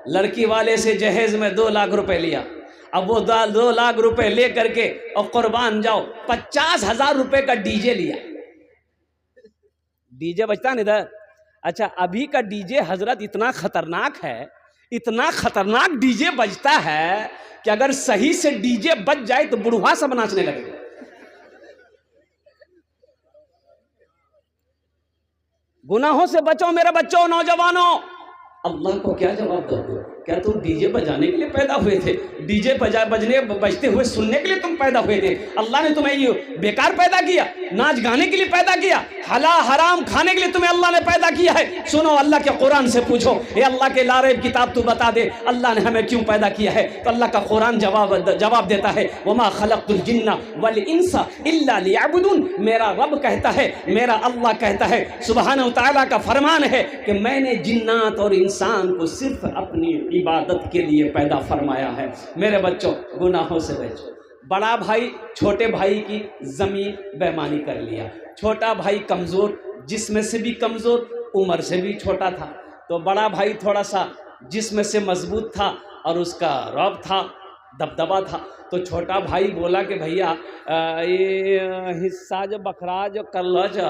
लड़की वाले से जहेज में 2 लाख रुपए लिया। अब वो 2 लाख रुपए ले करके और कुर्बान जाओ 50,000 रुपए का डीजे लिया। डीजे बजता नहीं इधर। अच्छा, अभी का डीजे हजरत इतना खतरनाक है, इतना खतरनाक डीजे बजता है कि अगर सही से डीजे बज जाए तो बुढ़वा सब नाचने लगेगा। गुनाहों से बचो मेरे बच्चों, नौजवानों। अल्लाह को क्या जवाब दोगे? क्या तुम डीजे बजाने के लिए पैदा हुए थे? डीजे बजते हुए सुनने के लिए तुम पैदा हुए थे? अल्लाह ने तुम्हें ये बेकार पैदा किया? नाच गाने के लिए पैदा किया? हलाल हराम खाने के लिए तुम्हें अल्लाह ने पैदा किया है? सुनो, अल्लाह के कुरान से पूछो, ये अल्लाह के लारेब किताब तू बता दे, अल्लाह ने हमें क्यों पैदा किया है? तो अल्लाह का कुरान जवाब देता है, वमा खलक़तुल जिन्ना वल इंसा इल्ला लियअबुदून। मेरा रब कहता है, मेरा अल्लाह कहता है, सुब्हानहू तआला का फरमान है कि मैंने जिन्नात और इंसान को सिर्फ अपनी इबादत के लिए पैदा फरमाया है। मेरे बच्चों, गुनाहों से बचो। बड़ा भाई छोटे भाई की ज़मीन बेईमानी कर लिया। छोटा भाई कमज़ोर, जिस्म से भी कमज़ोर, उम्र से भी छोटा था। तो बड़ा भाई थोड़ा सा जिस्म से मजबूत था और उसका रौब था, दबदबा था। तो छोटा भाई बोला कि भैया ये हिस्सा जो बकरा जो कर जो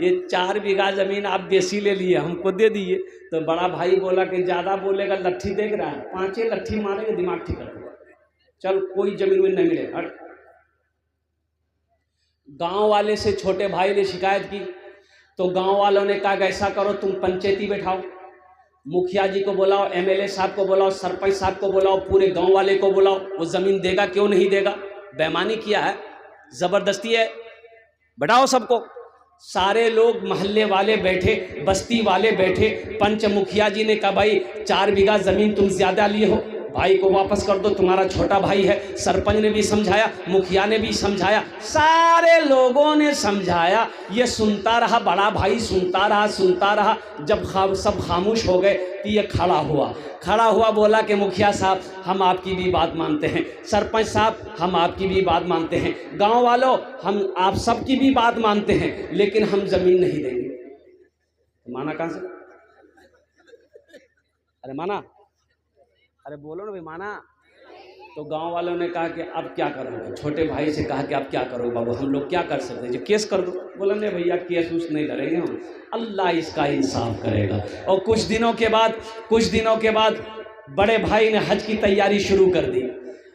ये 4 बीघा ज़मीन आप देसी ले लिए, हमको दे दिए। तो बड़ा भाई बोला कि ज़्यादा बोलेगा लट्ठी देख रहा है, 5 लट्ठी मारेंगे दिमाग ठीक कर देगा, चल कोई ज़मीन में नहीं मिले। हट। गांव वाले से छोटे भाई ने शिकायत की तो गांव वालों ने कहा कि ऐसा करो, तुम पंचायती बैठाओ, मुखिया जी को बुलाओ, एमएलए साहब को बुलाओ, सरपंच साहब को बुलाओ, पूरे गांव वाले को बुलाओ। वो ज़मीन देगा क्यों नहीं देगा? बेईमानी किया है, ज़बरदस्ती है, बैठाओ सबको। सारे लोग मोहल्ले वाले बैठे, बस्ती वाले बैठे। पंच मुखिया जी ने कहा भाई 4 बीघा ज़मीन तुम ज़्यादा लिए हो, भाई को वापस कर दो, तुम्हारा छोटा भाई है। सरपंच ने भी समझाया, मुखिया ने भी समझाया, सारे लोगों ने समझाया। ये सुनता रहा, बड़ा भाई सुनता रहा। जब सब खामोश हो गए तो ये खड़ा हुआ बोला कि मुखिया साहब हम आपकी भी बात मानते हैं, सरपंच साहब हम आपकी भी बात मानते हैं, गांव वालों हम आप सबकी भी बात मानते हैं, लेकिन हम ज़मीन नहीं देंगे। माना कहाँ से? अरे माना, अरे बोलो ना भाई, माना। तो गांव वालों ने कहा कि अब क्या करोगे? छोटे भाई से कहा कि अब क्या करोगे बाबू, हम लोग क्या कर सकते हैं, जो केस कर दो। बोला नहीं भैया, केस उस नहीं लड़ेंगे हम, अल्लाह इसका इंसाफ करेगा। और कुछ दिनों के बाद बड़े भाई ने हज की तैयारी शुरू कर दी।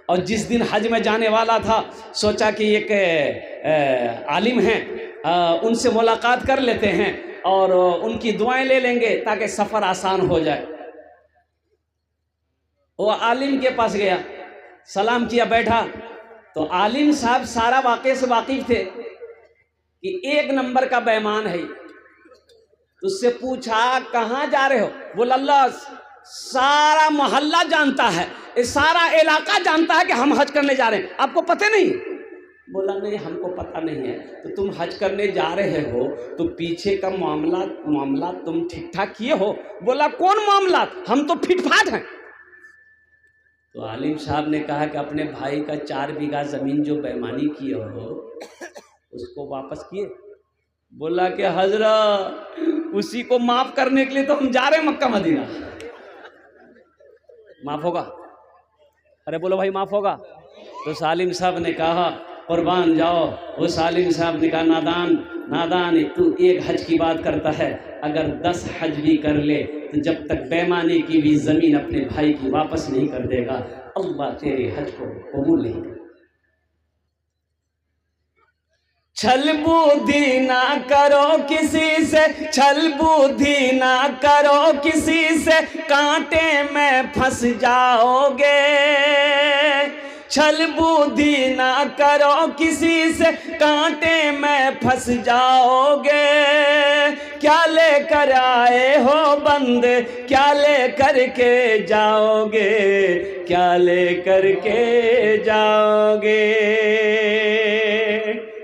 और जिस दिन हज में जाने वाला था, सोचा कि एक आलिम हैं, उनसे मुलाकात कर लेते हैं और उनकी दुआएं ले लेंगे ताकि सफ़र आसान हो जाए। वो आलिम के पास गया, सलाम किया, बैठा। तो आलिम साहब सारा वाक़े से वाकिफ थे कि 1 नंबर का बेईमान है। तो उससे पूछा कहाँ जा रहे हो? बोला अल्लाह सारा मोहल्ला जानता है, सारा इलाका जानता है कि हम हज करने जा रहे हैं, आपको पता नहीं? बोला नहीं हमको पता नहीं है। तो तुम हज करने जा रहे हो तो पीछे का मामला तुम ठीक ठाक किए हो? बोला कौन मामला, हम तो फिटफाट हैं। तो आलिम साहब ने कहा कि अपने भाई का 4 बीघा ज़मीन जो बेईमानी किए हो उसको वापस किए? बोला कि हजरत उसी को माफ़ करने के लिए तो हम जा रहे हैं मक्का मदीना। माफ़ होगा? अरे बोलो भाई माफ़ होगा? तो सालिम साहब ने कहा कुर्बान जाओ। वो सालिम साहब ने कहा नादान तू 1 हज की बात करता है, अगर 10 हज भी कर ले तो जब तक बेईमानी की भी ज़मीन अपने भाई की वापस नहीं कर देगा, अल्लाह तेरे हज को कबूल नहीं करेगा। छल बुद्धि ना करो किसी से, छल बुद्धि ना करो किसी से, कांटे में फंस जाओगे। छल बुद्धि ना करो किसी से, कांटे में फंस जाओगे। क्या लेकर आए हो बंद, क्या लेकर के जाओगे, क्या लेकर के जाओगे।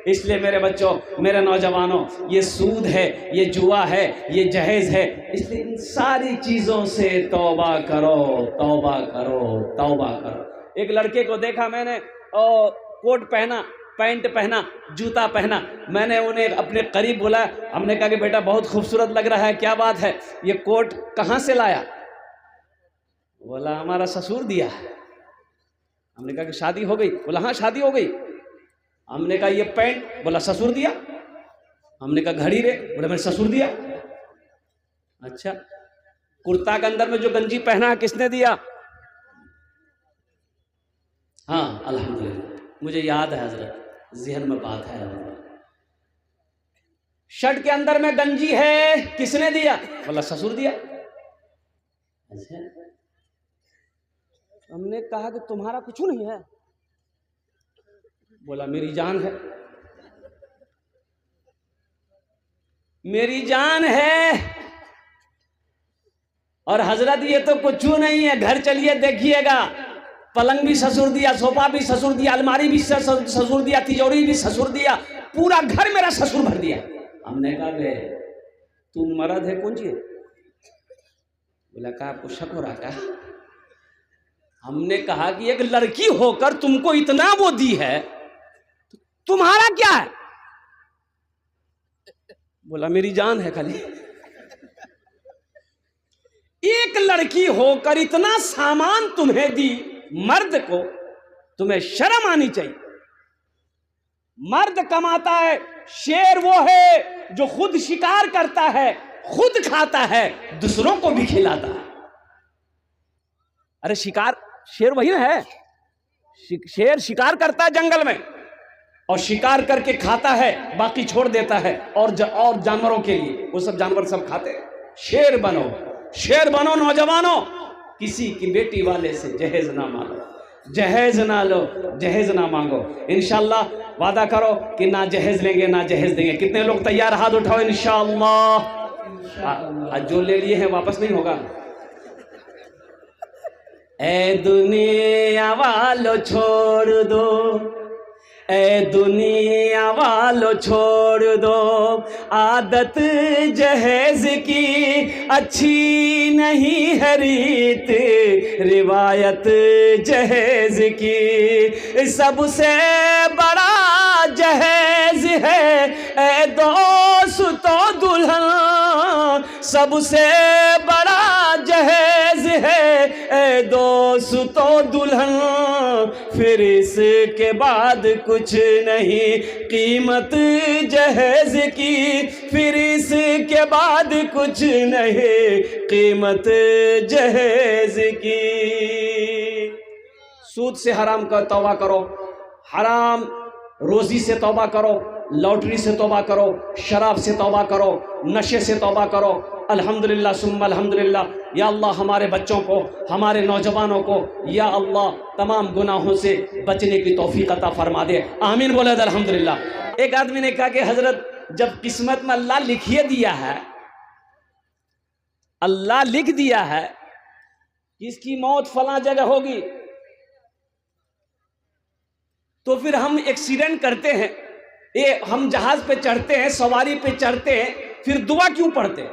इसलिए मेरे बच्चों, मेरे नौजवानों, ये सूद है, ये जुआ है, ये जहेज है, इसलिए इन सारी चीज़ों से तौबा करो, तौबा करो, तौबा करो। एक लड़के को देखा मैंने, और कोट पहना, पैंट पहना, जूता पहना। मैंने उन्हें अपने करीब बुलाया, हमने कहा कि बेटा बहुत खूबसूरत लग रहा है, क्या बात है, ये कोट कहाँ से लाया? बोला हमारा ससुर दिया। हमने कहा कि शादी हो गई? बोला हाँ शादी हो गई। हमने कहा ये पैंट? बोला ससुर दिया। हमने कहा घड़ी रे? बोला मेरे ससुर दिया। अच्छा, कुर्ता के अंदर में जो गंजी पहना है किसने दिया? हाँ अल्हम्दुलिल्लाह मुझे याद है हजरत, ज़हन में बात है। शर्ट के अंदर में गंजी है, किसने दिया? बोला ससुर दिया। अच्छा, हमने कहा कि तुम्हारा कुछ नहीं है? बोला मेरी जान है, मेरी जान है। और हजरत ये तो कुछ नहीं है, घर चलिए देखिएगा, पलंग भी ससुर दिया, सोफा भी ससुर दिया, अलमारी भी ससुर दिया, तिजोरी भी ससुर दिया, पूरा घर मेरा ससुर भर दिया। हमने कहा बे तू मर्द है कौन चीज? बोला कहा आपको शक हो रहा क्या? हमने कहा कि एक लड़की होकर तुमको इतना वो दी है, तुम्हारा क्या है? बोला मेरी जान है खाली। एक लड़की होकर इतना सामान तुम्हें दी, मर्द को तुम्हें शर्म आनी चाहिए। मर्द कमाता है, शेर वो है जो खुद शिकार करता है, खुद खाता है, दूसरों को भी खिलाता है। अरे शिकार, शेर वही ना है, शेर शिकार करता है जंगल में और शिकार करके खाता है, बाकी छोड़ देता है और जानवरों के लिए वो सब जानवर सब खाते हैं। शेर बनो, शेर बनो नौजवानों। किसी की बेटी वाले से जहेज ना मांगो, जहेज ना लो, जहेज ना मांगो। इंशाअल्लाह वादा करो कि ना जहेज लेंगे ना जहेज देंगे। कितने लोग तैयार? हाथ उठाओ। इंशाअल्लाह। जो ले लिए हैं वापस नहीं होगा। ए दुनिया वालों छोड़ दो, ए दुनिया वालों छोड़ दो, आदत जहेज की अच्छी नहीं है रीत, रिवायत जहेज की सबसे बड़ा जहेज है ए दोस्तों दुल्हन, सबसे बड़ा जहेज है ए दोस्तों दुल्हन, फिर इसके बाद कुछ नहीं कीमत जहेज की, फिर इसके बाद कुछ नहीं कीमत जहेज की। सूद से हराम का तौबा करो, हराम रोजी से तौबा करो, लॉटरी से तौबा करो, शराब से तौबा करो, नशे से तौबा करो। अल्हम्दुलिल्लाह सुम्मा अल्हम्दुलिल्लाह। या अल्लाह हमारे बच्चों को, हमारे नौजवानों को या अल्लाह तमाम गुनाहों से बचने की तौफीक अता फरमा दे। आमीन बोले अल्हम्दुलिल्लाह। एक आदमी ने कहा कि हजरत जब किस्मत में अल्लाह लिखिए दिया है, अल्लाह लिख दिया है कि इसकी मौत फला जगह होगी, तो फिर हम एक्सीडेंट करते हैं, ये हम जहाज पे चढ़ते हैं, सवारी पे चढ़ते हैं, फिर दुआ क्यों पढ़ते हैं?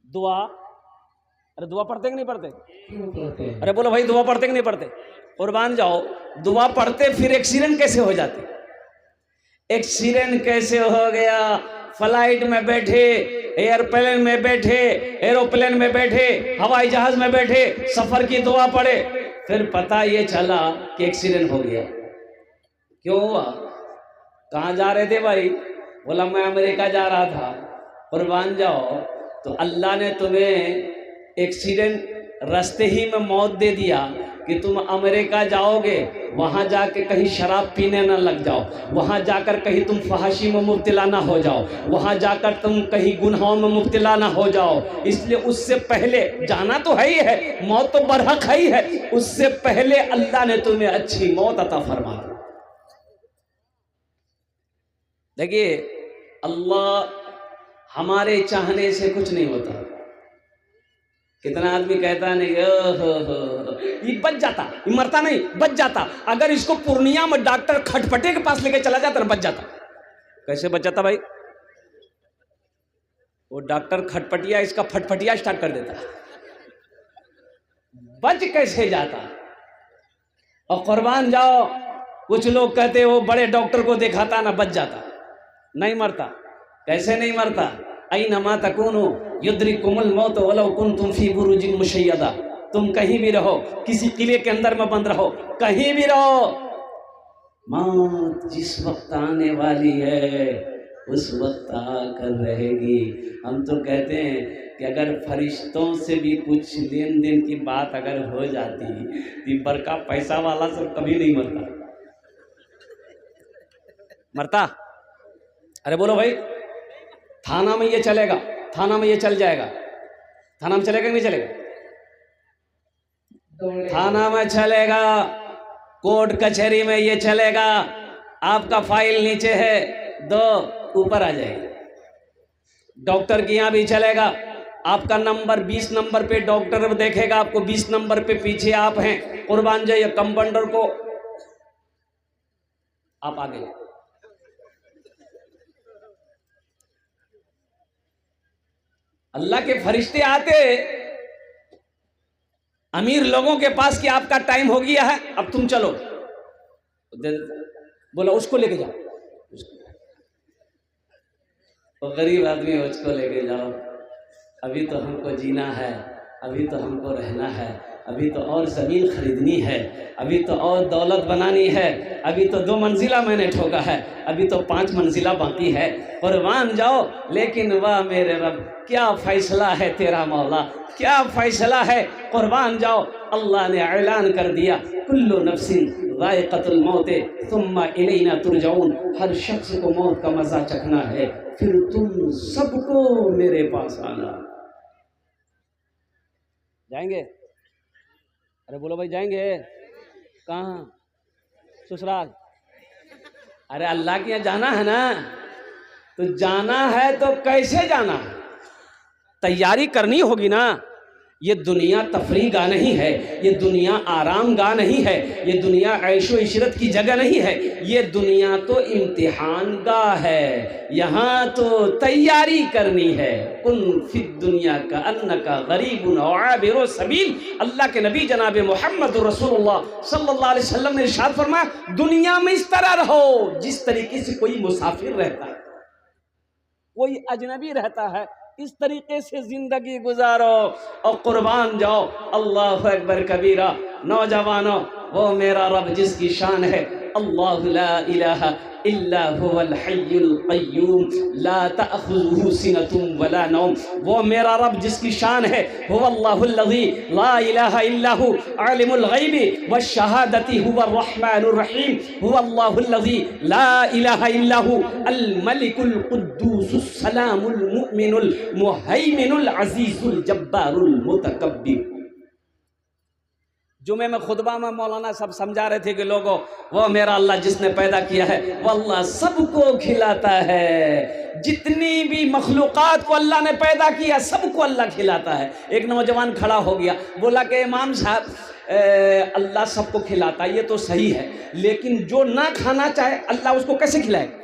दुआ, अरे दुआ पढ़ते कि नहीं पढ़ते? अरे बोलो भाई दुआ पढ़ते कि नहीं पढ़ते? कुर्बान जाओ, दुआ पढ़ते फिर एक्सीडेंट कैसे हो जाते? एक्सीडेंट कैसे हो गया? फ्लाइट में बैठे, एयरप्लेन में बैठे, एरोप्लेन में बैठे, हवाई जहाज में बैठे, सफर की दुआ पढ़े, फिर पता ये चला कि एक्सीडेंट हो गया। क्यों हुआ? कहाँ जा रहे थे भाई? बोला मैं अमेरिका जा रहा था। कुर्बान जाओ, तो अल्लाह ने तुम्हें एक्सीडेंट रास्ते ही में मौत दे दिया कि तुम अमेरिका जाओगे, वहाँ जाके कहीं शराब पीने ना लग जाओ, वहाँ जाकर कहीं तुम फहाशी में मुब्तला ना हो जाओ, वहाँ जाकर तुम कहीं गुनाहों में मुब्तला ना हो जाओ। इसलिए उससे पहले जाना तो है ही है, मौत तो बरहक है ही है, उससे पहले अल्लाह ने तुम्हें अच्छी मौत अता फरमा दी। देखिए अल्लाह हमारे चाहने से कुछ नहीं होता। कितना आदमी कहता नहीं ये बच जाता, ये मरता नहीं, बच जाता। अगर इसको पूर्णिया में डॉक्टर खटपटे के पास लेके चला जाता ना, बच जाता। कैसे बच जाता भाई? वो डॉक्टर खटपटिया इसका फटफटिया स्टार्ट कर देता। बच कैसे जाता? और कुर्बान जाओ, कुछ लोग कहते वो बड़े डॉक्टर को दिखाता ना, बच जाता। नहीं मरता। कैसे नहीं मरता? ऐनमा तकूनु युद्रिकुमुल मौत वलौ कुंतुम फी बुरुजिन मुशय्यदा। तुम कहीं भी रहो, किसी किले के अंदर में बंद रहो, कहीं भी रहो, मौत जिस वक्त आने वाली है उस वक्त आकर रहेगी। हम तो कहते हैं कि अगर फरिश्तों से भी कुछ लेन देन की बात अगर हो जाती तो बड़का पैसा वाला सब कभी नहीं मरता। अरे बोलो भाई, थाना में ये चलेगा, थाना में ये चल जाएगा, थाना में चलेगा कि नहीं चलेगा? थाना में चलेगा, कोर्ट कचहरी में ये चलेगा। आपका फाइल नीचे है, दो ऊपर आ जाएगी। डॉक्टर के यहाँ भी चलेगा, आपका नंबर 20 नंबर पे डॉक्टर देखेगा, आपको 20 नंबर पे पीछे आप हैं, कुर्बान जाइए, कंपाउंडर को आप आगे। अल्लाह के फरिश्ते आते अमीर लोगों के पास कि आपका टाइम हो गया है, अब तुम चलो, बोला उसको लेके जाओ, तो गरीब आदमी उसको लेके जाओ, अभी तो हमको जीना है, अभी तो हमको रहना है, अभी तो और ज़मीन खरीदनी है, अभी तो और दौलत बनानी है, अभी तो 2 मंजिला मैंने ठोका है, अभी तो 5 मंजिला बाकी है, कुर्बान जाओ। लेकिन वाह मेरे रब, क्या फैसला है तेरा मौला, क्या फैसला है, कुर्बान जाओ। अल्लाह ने ऐलान कर दिया, कुल्लु नफ्सिन ज़ाइक़तुल मौत सुम्मा इलैना तुरजाऊन। हर शख्स को मौत का मज़ा चखना है, फिर तुम सबको मेरे पास आना। जाएंगे? अरे बोलो भाई, जाएंगे कहाँ? ससुराल? अरे अल्लाह के यहाँ जाना है ना, तो जाना है तो कैसे जाना है? तैयारी करनी होगी ना। ये दुनिया तफरीह गाह नहीं है, ये दुनिया आराम गाह नहीं है, ये दुनिया ऐशो इशरत की जगह नहीं है, ये दुनिया तो इम्तिहान गाह है। यहाँ तो तैयारी करनी है। कुन फिद दुनिया का अन्नका गरीबुन औ आबिरु सबील। अल्लाह के नबी जनाब मोहम्मद रसूलुल्लाह सल्लल्लाहु अलैहि वसल्लम ने इरशाद फरमाया, दुनिया में इस तरह रहो जिस तरीके से कोई मुसाफिर रहता है, कोई अजनबी रहता है, इस तरीके से जिंदगी गुजारो और कुर्बान जाओ। अल्लाह अकबर कबीरा। नौजवानों, वो मेरा रब जिसकी शान है, अल्लाह ला इलाहा इल्ला हुवल हय्युल क़य्यूम ला तअख़ुज़ुहु सिनतुन वला नौम। वो मेरा रब जिसकी शान है, हुवल्लाहुल लज़ी ला इलाहा इल्ला हु आलिमुल ग़ैबि वश्शहादति हुवर रहमानुर रहीम हुवल्लाहुल लज़ी ला इलाहा इल्ला हु अल मलिकुल कुद्दूसुस सलामुल मुमिनुल मुहैमिनुल अज़ीज़ुल जब्बारुल मुतकब्बिर। जुमे में खुतबा में मौलाना सब समझा रहे थे कि लोगों, वो मेरा अल्लाह जिसने पैदा किया है, वो अल्लाह सबको खिलाता है। जितनी भी मखलूक़ात को अल्लाह ने पैदा किया, सबको अल्लाह खिलाता है। एक नौजवान खड़ा हो गया, बोला कि इमाम साहब अल्लाह सबको खिलाता है, ये तो सही है, लेकिन जो ना खाना चाहे अल्लाह उसको कैसे खिलाएगा?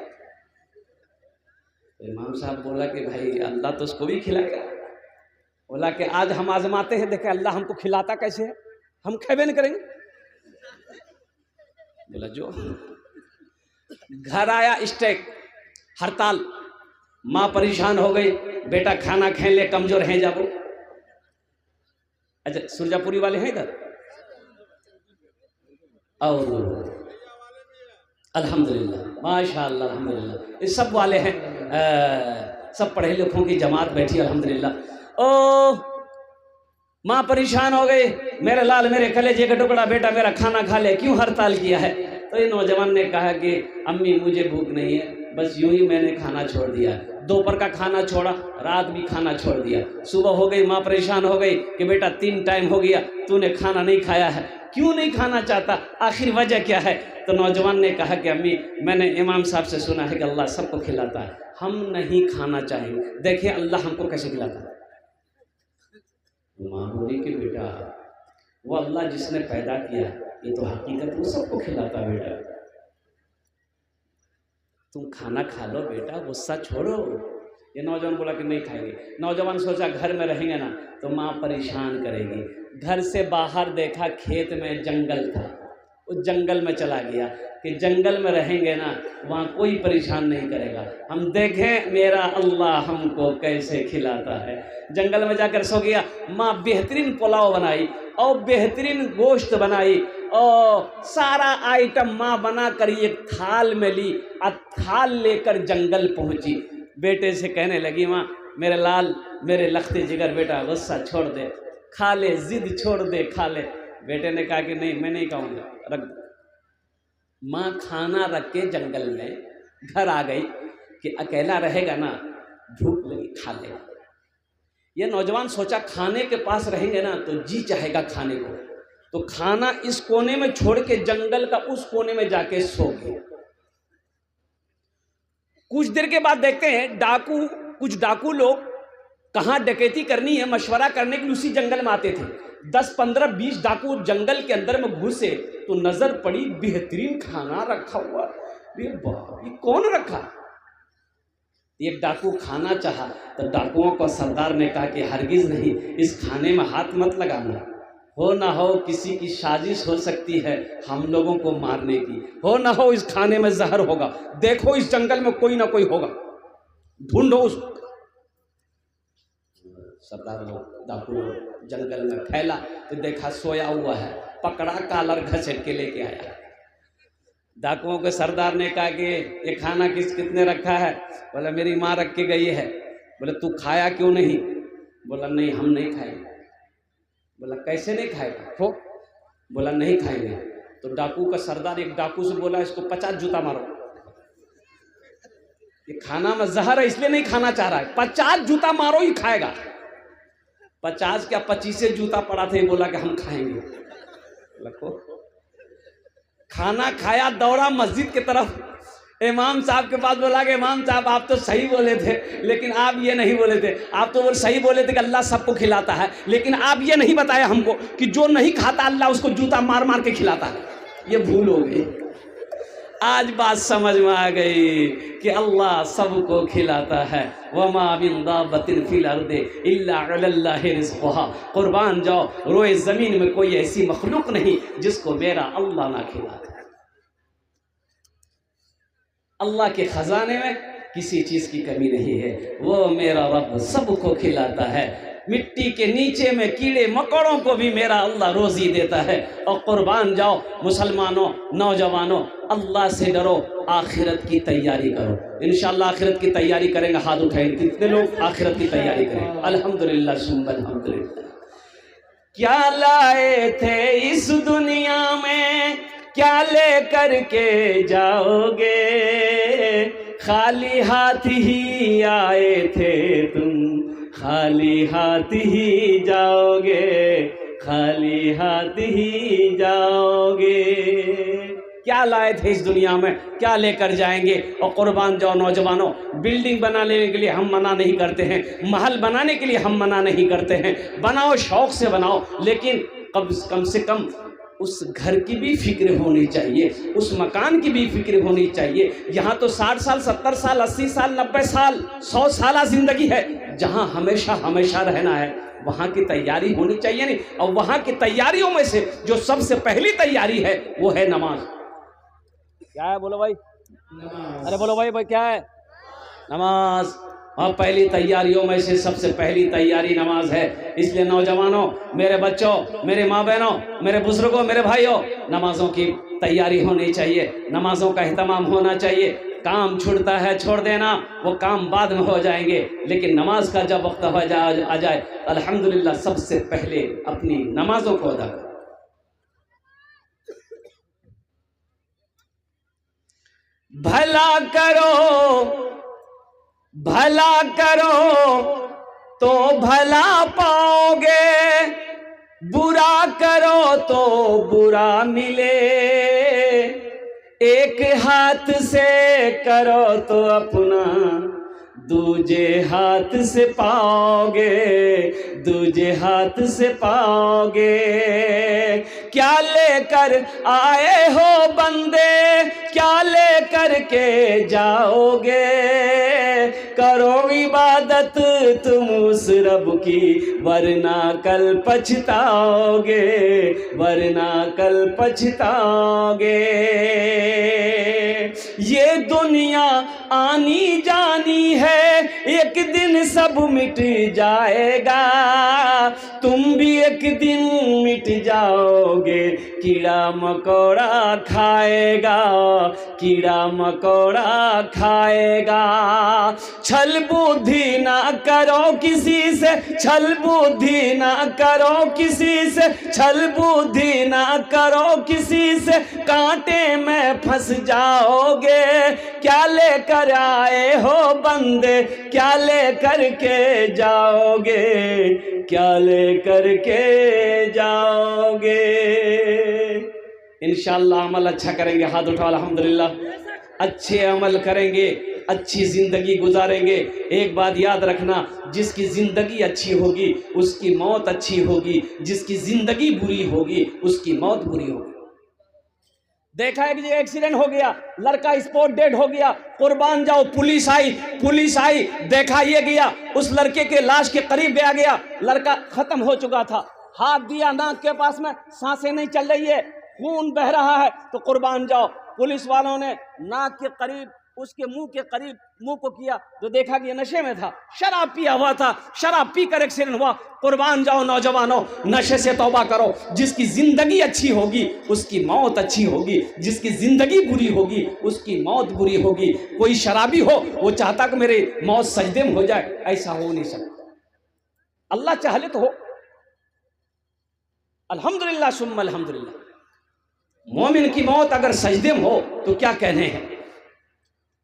इमाम साहब बोला कि भाई अल्लाह तो उसको भी खिलाएगा। बोला कि आज हम आजमाते हैं, देखें अल्लाह हमको खिलाता कैसे है, हम खेबे नहीं करेंगे। बोला जो घर आया स्ट्राइक, हड़ताल, माँ परेशान हो गई, बेटा खाना खेल ले, कमजोर हैं जाबो। अच्छा, सुरजापुरी वाले हैं इधर? और अल्हम्दुलिल्लाह, माशाअल्लाह, अल्हम्दुलिल्लाह, ये सब वाले हैं, सब पढ़े लिखों की जमात बैठी अल्हम्दुलिल्लाह। ओ माँ परेशान हो गई, मेरे लाल मेरे कलेजे का टुकड़ा, बेटा मेरा खाना खा ले, क्यों हड़ताल किया है? तो ये नौजवान ने कहा कि अम्मी मुझे भूख नहीं है, बस यूं ही मैंने खाना छोड़ दिया। दोपहर का खाना छोड़ा, रात भी खाना छोड़ दिया। सुबह हो गई, माँ परेशान हो गई कि बेटा 3 टाइम हो गया, तूने खाना नहीं खाया है, क्यों नहीं खाना चाहता, आखिर वजह क्या है? तो नौजवान ने कहा कि अम्मी मैंने इमाम साहब से सुना है कि अल्लाह सबको खिलाता है, हम नहीं खाना चाहेंगे, देखिए अल्लाह हमको कैसे खिलाता है। माँ बोली कि बेटा वो अल्लाह जिसने पैदा किया, ये तो हकीकत वो सबको खिलाता है बेटा, तुम खाना खा लो बेटा, गुस्सा छोड़ो। ये नौजवान बोला कि नहीं खाएंगे। नौजवान सोचा घर में रहेंगे ना तो माँ परेशान करेगी। घर से बाहर देखा, खेत में जंगल था, वो जंगल में चला गया कि जंगल में रहेंगे ना वहाँ कोई परेशान नहीं करेगा। हम देखें मेरा अल्लाह हमको कैसे खिलाता है। जंगल में जाकर सो गया, माँ बेहतरीन पुलाव बनाई और बेहतरीन गोश्त बनाई और सारा आइटम माँ बना कर एक थाल में ली और थाल लेकर जंगल पहुँची। बेटे से कहने लगी, माँ मेरे लाल, मेरे लखते जिगर बेटा, गुस्सा छोड़ दे, खा ले, जिद छोड़ दे, खा ले। बेटे ने कहा कि नहीं, मैं नहीं खाऊंगा, रख दो। माँ खाना रख के जंगल में घर आ गई कि अकेला रहेगा ना, भूख लगी, खा लेगा। ये नौजवान सोचा खाने के पास रहेंगे ना तो जी चाहेगा खाने को, तो खाना इस कोने में छोड़ के जंगल का उस कोने में जाके सो गया। कुछ देर के बाद देखते हैं कुछ डाकू लोग कहाँ डकैती करनी है मशवरा करने के लिए उसी जंगल में आते थे। 10, 15, 20 डाकू जंगल के अंदर में घुसे तो नजर पड़ी बेहतरीन खाना रखा हुआ। ये कौन रखा? एक डाकू खाना चाहा तो डाकुओं को सरदार ने कहा कि हरगिज नहीं, इस खाने में हाथ मत लगाना, हो ना हो किसी की साजिश हो सकती है हम लोगों को मारने की, हो ना हो इस खाने में जहर होगा, देखो इस जंगल में कोई ना कोई होगा, ढूंढो उसको। सरदार लोग डाकू लोग जंगल में फैला तो देखा सोया हुआ है, पकड़ा, कालर घसीट के लेके आया। डाकुओं के सरदार ने कहा कि ये खाना किसने रखा है? बोला मेरी माँ रख के गई है। बोले तू खाया क्यों नहीं? बोला नहीं, हम नहीं खाएंगे। बोला कैसे नहीं खाएगा? हो, बोला नहीं खाएंगे। तो डाकू का सरदार एक डाकू से बोला इसको 50 जूता मारो, ये खाना में जहर है इसलिए नहीं खाना चाह रहा है, 50 जूता मारो ही खाएगा। 50 क्या 25 जूता पड़ा थे, बोला कि हम खाएंगे। लखो खाना खाया, दौड़ा मस्जिद की तरफ, इमाम साहब के पास बोला कि इमाम साहब आप तो सही बोले थे, लेकिन आप ये नहीं बोले थे, आप तो वो सही बोले थे कि अल्लाह सबको खिलाता है, लेकिन आप ये नहीं बताया हमको कि जो नहीं खाता अल्लाह उसको जूता मार मार के खिलाता है। ये भूल हो गई। आज बात समझ में आ गई कि अल्लाह सबको खिलाता है। वमा मिन दाब्बतिन फिल अर्दि इल्ला अलल्लाहि रिज़्क़ुहा। कुर्बान जाओ, रोए ज़मीन में कोई ऐसी मखलूक नहीं जिसको मेरा अल्लाह ना खिलाता। अल्लाह के ख़जाने में किसी चीज़ की कमी नहीं है, वो मेरा रब सबको खिलाता है। मिट्टी के नीचे में कीड़े मकोड़ों को भी मेरा अल्लाह रोज़ी देता है। और कुर्बान जाओ मुसलमानों, नौजवानों, अल्लाह से डरो, आखिरत की तैयारी करो। इंशाअल्लाह आखिरत की तैयारी करेंगे, हाथ उठाएंगे। कितने लोग आखिरत की तैयारी करेंगे? अल्हम्दुलिल्लाह सुम्मा अल्हम्दुलिल्लाह। क्या लाए थे इस दुनिया में, क्या ले करके जाओगे? खाली हाथ ही आए थे तुम, खाली हाथ ही जाओगे, खाली हाथ ही जाओगे। क्या लाए थे इस दुनिया में, क्या लेकर जाएंगे? और कुर्बान जाओ नौजवानों, बिल्डिंग बनाने के लिए हम मना नहीं करते हैं, महल बनाने के लिए हम मना नहीं करते हैं, बनाओ शौक से बनाओ, लेकिन कम से कम उस घर की भी फिक्र होनी चाहिए, उस मकान की भी फिक्र होनी चाहिए। यहाँ तो 60 साल, 70 साल, 80 साल, 90 साल, 100 साल जिंदगी है, जहाँ हमेशा हमेशा रहना है, वहाँ की तैयारी होनी चाहिए नहीं। और वहाँ की तैयारियों में से जो सबसे पहली तैयारी है वो है नमाज। क्या है बोलो भाई? अरे बोलो भाई क्या है? नमाज। और पहली तैयारियों में से सबसे पहली तैयारी नमाज है। इसलिए नौजवानों, मेरे बच्चों, मेरे माँ बहनों, मेरे बुजुर्गों, मेरे भाइयों, नमाजों की तैयारी होनी चाहिए, नमाजों का एहतमाम होना चाहिए। काम छूटता है छोड़ देना, वो काम बाद में हो जाएंगे, लेकिन नमाज का जब वक्त आ जाए अल्हम्दुलिल्लाह सबसे पहले अपनी नमाजों को अदा करो। भला करो, भला करो तो भला पाओगे, बुरा करो तो बुरा मिले। एक हाथ से करो तो अपना दूजे हाथ से पाओगे, दूजे हाथ से पाओगे। क्या लेकर आए हो बंदे, क्या लेकर के जाओगे? करो इबादत तुम उस रब की, वरना कल पछताओगे, वरना कल पछताओगे। ये दुनिया आनी जानी है, एक दिन सब मिट जाएगा, तुम भी एक दिन मिट जाओगे। कीड़ा मकोड़ा खाएगा, कीड़ा मकोड़ा खाएगा। छल बुद्धि ना करो किसी से, छल बुद्धि ना करो किसी से, छल बुद्धि ना करो किसी से, कांटे में फंस जाओगे। क्या लेकर आए हो बंदे, क्या लेकर के जाओगे, क्या लेकर के जाओगे। इंशाअल्लाह अमल अच्छा करेंगे, हाथ उठाओ अल्हम्दुलिल्लाह। अच्छे अमल करेंगे, अच्छी जिंदगी गुजारेंगे। एक बात याद रखना, जिसकी जिंदगी अच्छी होगी उसकी मौत अच्छी होगी, जिसकी जिंदगी बुरी होगी उसकी मौत बुरी होगी। देखा एक जगह एक्सीडेंट हो गया, लड़का स्पॉट डेड हो गया, कुर्बान जाओ, पुलिस आई, देखा ये गया, उस लड़के के लाश के करीब गया, लड़का खत्म हो चुका था, हाथ दिया नाक के पास में, सांसें नहीं चल रही है, खून बह रहा है, तो कुर्बान जाओ। पुलिस वालों ने नाक के करीब, उसके मुंह के करीब मुंह को किया, तो देखा कि ये नशे में था, शराब पिया हुआ था, शराब पीकर एक्सीडेंट हुआ। कुर्बान जाओ नौजवानों, नशे से तौबा करो। जिसकी जिंदगी अच्छी होगी उसकी मौत अच्छी होगी, जिसकी जिंदगी बुरी होगी उसकी मौत बुरी होगी। कोई शराबी हो वो चाहता कि मेरी मौत सजदे में हो जाए, ऐसा हो नहीं सकता। अल्लाह चाहे तो हो। अल्हम्दुलिल्लाह सुम्मा अल्हम्दुलिल्लाह। मोमिन की मौत अगर सजदे में हो तो क्या कहने हैं,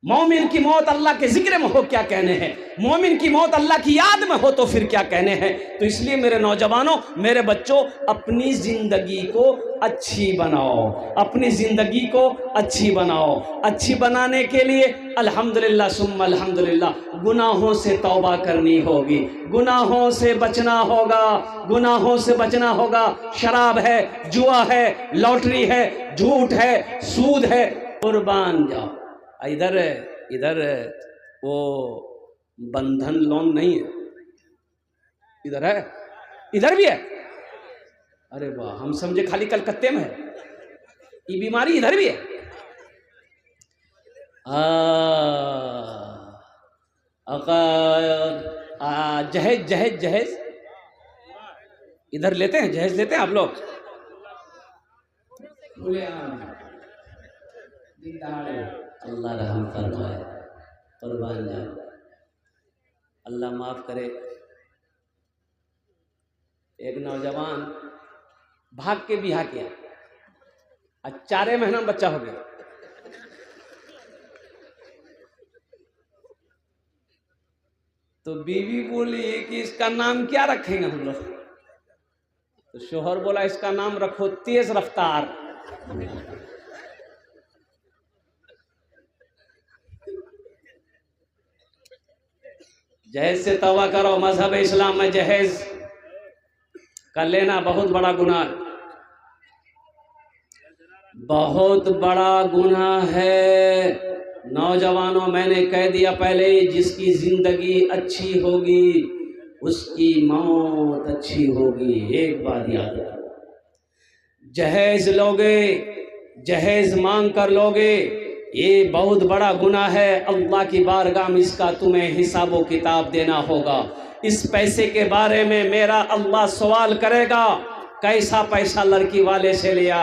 मोमिन की मौत अल्लाह के जिक्र में हो क्या कहने हैं, मोमिन की मौत अल्लाह की याद में हो तो फिर क्या कहने हैं। तो इसलिए मेरे नौजवानों, मेरे बच्चों, अपनी ज़िंदगी को अच्छी बनाओ, अपनी ज़िंदगी को अच्छी बनाओ। अच्छी बनाने के लिए अल्हम्दुलिल्लाह सुम्मा अल्हम्दुलिल्लाह गुनाहों से तौबा करनी होगी, गुनाहों से बचना होगा, गुनाहों से बचना होगा। शराब है, जुआ है, लॉटरी है, झूठ है, सूद है, कुर्बान जाओ। इधर वो बंधन लोन नहीं है, इधर है, इधर भी है। अरे वाह, हम समझे खाली कलकत्ते में है, ये बीमारी इधर भी है। जहेज जहेज जहेज इधर लेते हैं, जहेज लेते हैं आप लोग। अल्लाह रहम फरमाए, कुर्बान जाओ, अल्लाह माफ़ करे। एक नौजवान भाग के बिहा किया, आज 4 महीना बच्चा हो गया। तो बीवी बोली कि इसका नाम क्या रखेंगे हम लोग, तो शोहर बोला इसका नाम रखो तेज रफ्तार। जहेज से तौबा करो। मजहब इस्लाम में जहेज कर लेना बहुत बड़ा गुनाह, बहुत बड़ा गुनाह है। नौजवानों, मैंने कह दिया पहले, जिसकी जिंदगी अच्छी होगी उसकी मौत अच्छी होगी। एक बात याद रखो, जहेज लोगे, जहेज मांग कर लोगे, ये बहुत बड़ा गुनाह है। अल्लाह की बारगाह में इसका तुम्हें हिसाब किताब देना होगा। इस पैसे के बारे में मेरा अल्लाह सवाल करेगा, कैसा पैसा लड़की वाले से लिया,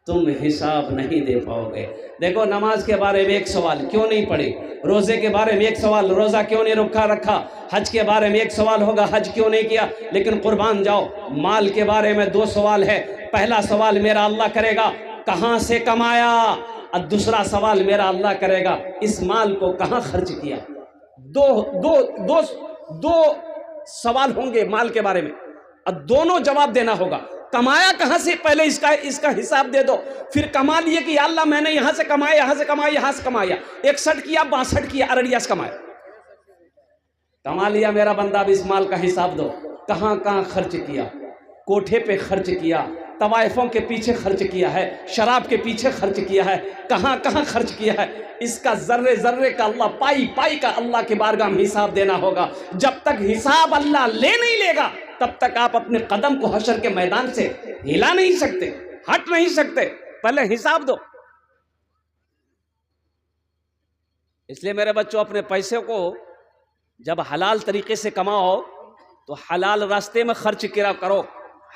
तुम हिसाब नहीं दे पाओगे। देखो, नमाज के बारे में एक सवाल, क्यों नहीं पढ़े, रोज़े के बारे में एक सवाल, रोज़ा क्यों नहीं रखा, हज के बारे में एक सवाल होगा, हज क्यों नहीं किया। लेकिन कुर्बान जाओ, माल के बारे में 2 सवाल है। पहला सवाल मेरा अल्लाह करेगा, कहाँ से कमाया, और दूसरा सवाल मेरा अल्लाह करेगा, इस माल को कहाँ खर्च किया। दो सवाल होंगे माल के बारे में, और दोनों जवाब देना होगा। कमाया कहाँ से, पहले इसका हिसाब दे दो। फिर कमा लिए कि अल्लाह मैंने यहाँ से कमाया, यहाँ से कमाया, यहाँ से कमाया, 61 किया, 62 किया, अररिया से कमाया, कमा लिया मेरा बंदा। अब इस माल का हिसाब दो, कहाँ कहाँ खर्च किया। कोठे पे खर्च किया, तवाइफों के पीछे खर्च किया है, शराब के पीछे खर्च किया है, कहाँ कहाँ खर्च किया है। इसका जर्रे जर्रे का अल्लाह पाई पाई का अल्लाह के बारगाह में हिसाब देना होगा। जब तक हिसाब अल्लाह ले नहीं लेगा तब तक आप अपने कदम को हशर के मैदान से हिला नहीं सकते, हट नहीं सकते। पहले हिसाब दो। इसलिए मेरे बच्चों, अपने पैसे को जब हलाल तरीके से कमाओ तो हलाल रास्ते में खर्च करो,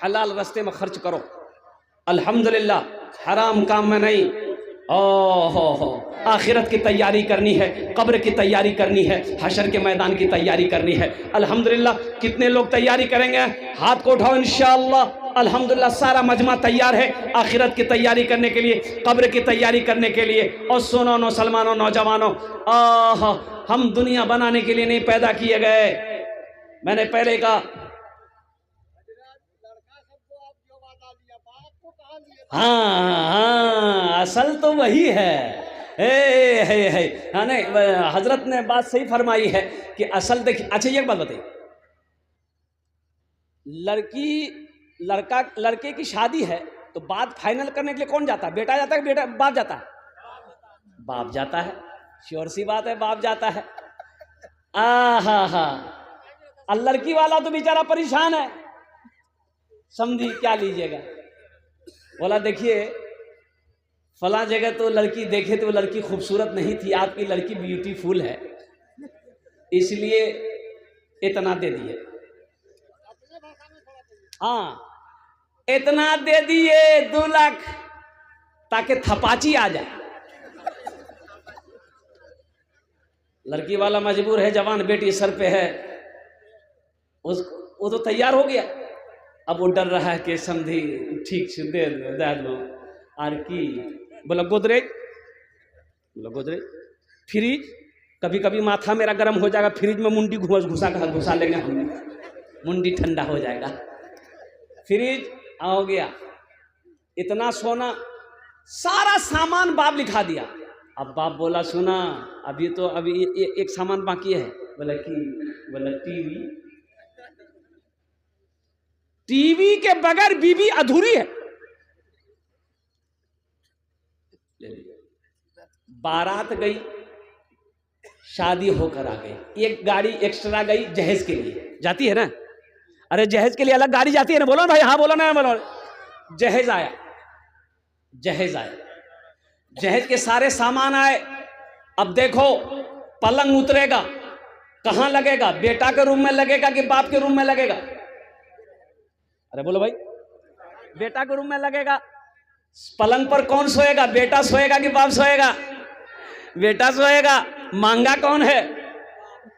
हलाल रास्ते में खर्च करो। अल्हम्दुलिल्लाह, हराम काम में नहीं। हो आखिरत की तैयारी करनी है, कब्र की तैयारी करनी है, हशर के मैदान की तैयारी करनी है। अल्हम्दुलिल्लाह, कितने लोग तैयारी करेंगे? हाथ को उठाओ इंशाअल्लाह। अल्हम्दुलिल्लाह, सारा मजमा तैयार है आखिरत की तैयारी करने के लिए, कब्र की तैयारी करने के लिए। और सुनो मुसलमानों, नौजवानों, हम दुनिया बनाने के लिए नहीं पैदा किए गए। मैंने पहले कहा, हाँ, असल तो वही है। हाँ, नहीं, हजरत ने बात सही फरमाई है कि असल देखिए। अच्छा, एक बात बताइए, लड़के की शादी है तो बात फाइनल करने के लिए कौन जाता है? बेटा जाता है, बेटा बाप जाता है? बाप जाता है, श्योर सी बात है, बाप जाता है। हाँ, लड़की वाला तो बेचारा परेशान है, समझी क्या लीजिएगा। बोला देखिए, फला जगह तो लड़की देखे तो लड़की खूबसूरत नहीं थी, आपकी लड़की ब्यूटीफुल है, इसलिए इतना दे दिए। हाँ, इतना दे दिए 2 लाख, ताकि थपाची आ जाए। लड़की वाला मजबूर है, जवान बेटी सर पे है, वो तो तैयार हो गया। अब वो डर रहा है कि समझी ठीक से दे दो। आर की बोला गोदरेज, फ्रिज, कभी कभी माथा मेरा गर्म हो जाएगा, फ्रिज में मुंडी घुसा लेंगे हम, मुंडी ठंडा हो जाएगा। फ्रिज हो गया, इतना सोना, सारा सामान बाप लिखा दिया। अब बाप बोला सुना, अभी एक सामान बाकी है। बोला टीवी के बगैर बीवी अधूरी है। बारात गई, शादी होकर आ गई, एक गाड़ी एक्स्ट्रा गई जहेज के लिए, जाती है ना? अरे जहेज के लिए अलग गाड़ी जाती है ना? बोलो भाई, हाँ बोलो ना, बोलो। जहेज आया, जहेज के सारे सामान आए। अब देखो, पलंग उतरेगा, कहां लगेगा? बेटा के रूम में लगेगा कि बाप के रूम में लगेगा? अरे बोलो भाई, बेटा के रूम में लगेगा। पलंग पर कौन सोएगा? बेटा सोएगा कि बाप सोएगा? बेटा सोएगा। मांगा कौन है?